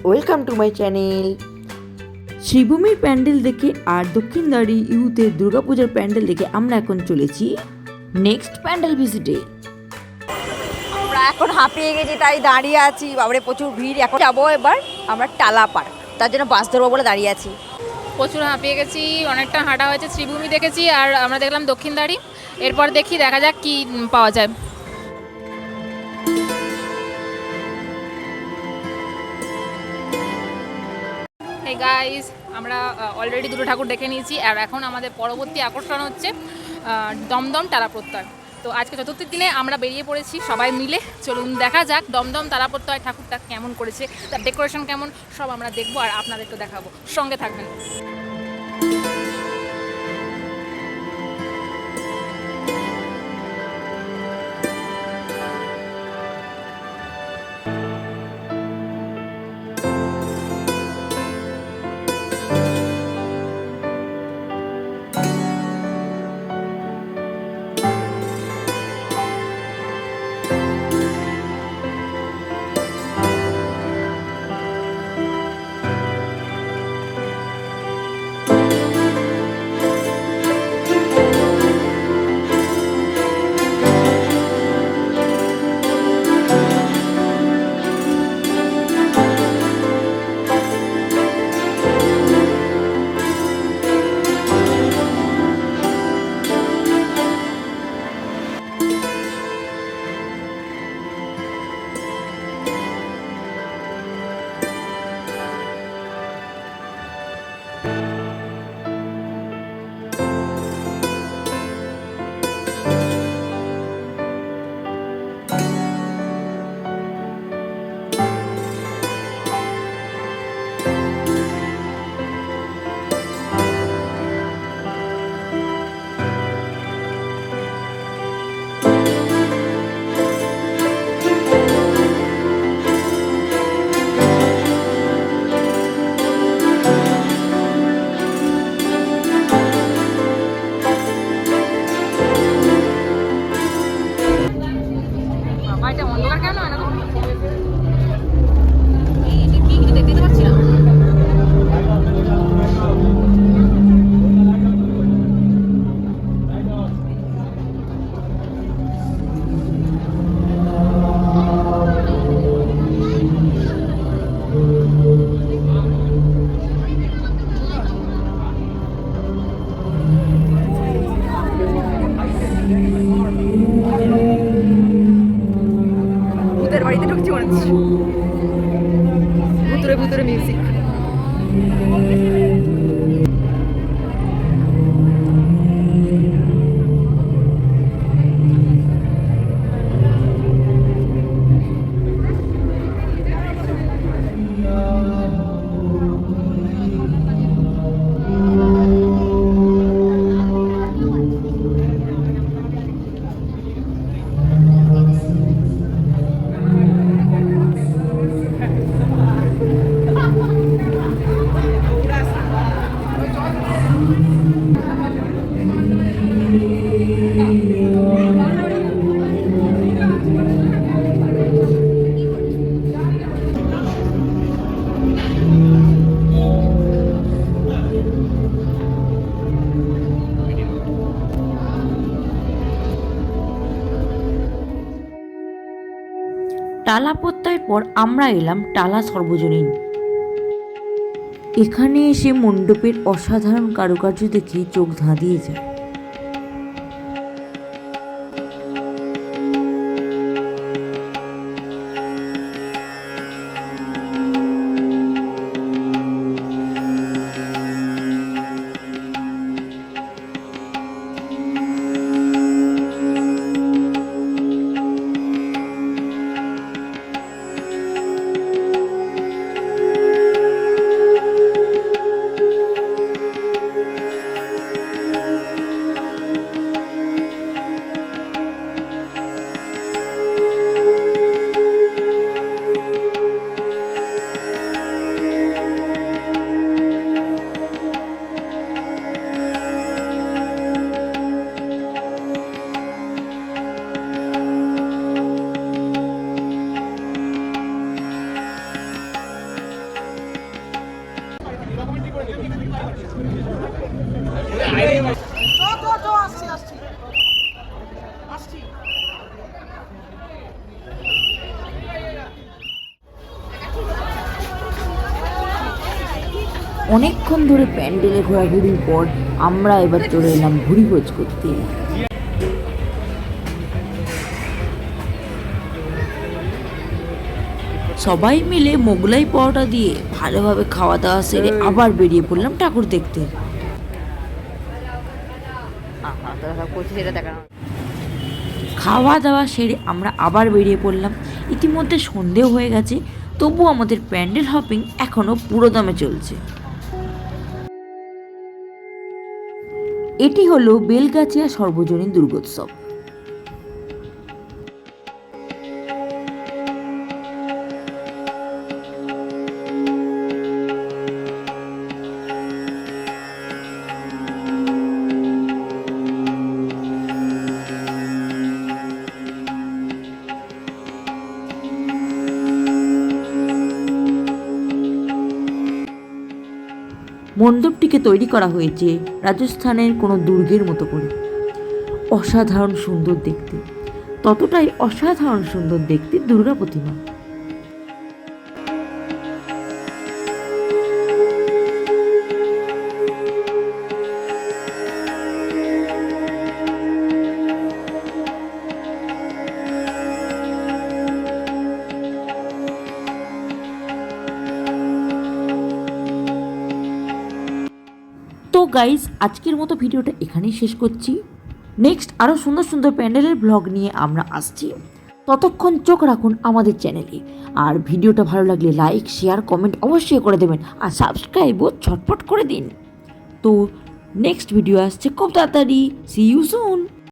Welcome to my channel. শ্রীভূমির প্যান্ডেল দেখে আর দক্ষিণদ্বারি ইউথের দুর্গাপূজার প্যান্ডেল দেখে আমরা এখন চলেছি নেক্সট প্যান্ডেল ভিজিটে। আমরা এখন হাঁপিয়ে গেছি, তাই দাঁড়িয়ে আছি। বাবারে প্রচুর ভিড়। এখন যাবো এবার আমরা টালা পার্ক, তার জন্য বাস ধরবো বলে দাঁড়িয়ে আছি। প্রচুর হাঁপিয়ে গেছি, অনেকটা হাঁটা হয়েছে। শ্রীভূমি দেখেছি আর আমরা দেখলাম দক্ষিণদ্বারি। এরপর দেখা যাক কি পাওয়া যায়। এই গাইস, আমরা অলরেডি দুটো ঠাকুর দেখে নিয়েছি আর এখন আমাদের পরবর্তী আকর্ষণ হচ্ছে দমদম তারা প্রত্যয়। তো আজকে চতুর্থীর দিনে আমরা বেরিয়ে পড়েছি সবাই মিলে। চলুন দেখা যাক দমদম তারা প্রত্যয় ঠাকুরটা কেমন করেছে, তার ডেকোরেশন কেমন, সব আমরা দেখবো আর আপনাদেরকে দেখাবো। সঙ্গে থাকবেন। এটা অন্ধকার কেন হয় না তো? কি দেখতে পাচ্ছি না। ভূতের বাড়িতে ঢুকছি মনে হচ্ছে। ভুতুরে ভুতুরে মিউজিক। টালা প্রত্যয়ের পর আমরা এলাম টালা সর্বজনীন। এখানে এসে মণ্ডপের অসাধারণ কারুকার্য দেখে চোখ ধাঁধিয়ে যায়। অনেকক্ষণ ধরে প্যান্ডেলে ঘোরাঘুরির পর আমরা এবার চলে এলাম ভুড়িভোজ করতে। সবাই মিলে মোগলাই পরোটা দিয়ে ভালোভাবে খাওয়া দাওয়া সেরে আবার বেরিয়ে পড়লাম ঠাকুর দেখতে। তোরা সব করছিস এটা দেখানো। খাওয়া দাওয়া সেরে আমরা আবার বেরিয়ে পড়লাম। ইতিমধ্যে সন্ধেও হয়ে গেছে, তবু আমাদের প্যান্ডেল হপিং এখনও পুরো দমে চলছে। এটি হলো বেলগাছিয়া সর্বজনীন দুর্গোৎসব। মণ্ডপটিকে তৈরি করা হয়েছে রাজস্থানের কোনো দুর্গের মতো করে। অসাধারণ সুন্দর দেখতে, ততটাই অসাধারণ সুন্দর দেখতে দুর্গা প্রতিমা। তো গাইজ, আজকের মতো ভিডিওটা এখানেই শেষ করছি। নেক্সট আরও সুন্দর সুন্দর প্যান্ডেলের ব্লগ নিয়ে আমরা আসছি। ততক্ষণ চোখ রাখুন আমাদের চ্যানেলে, আর ভিডিওটা ভালো লাগলে লাইক শেয়ার কমেন্ট অবশ্যই করে দেবেন, আর সাবস্ক্রাইবও ঝটপট করে দিন। তো নেক্সট ভিডিও আসছে খুব তাড়াতাড়ি। See you soon.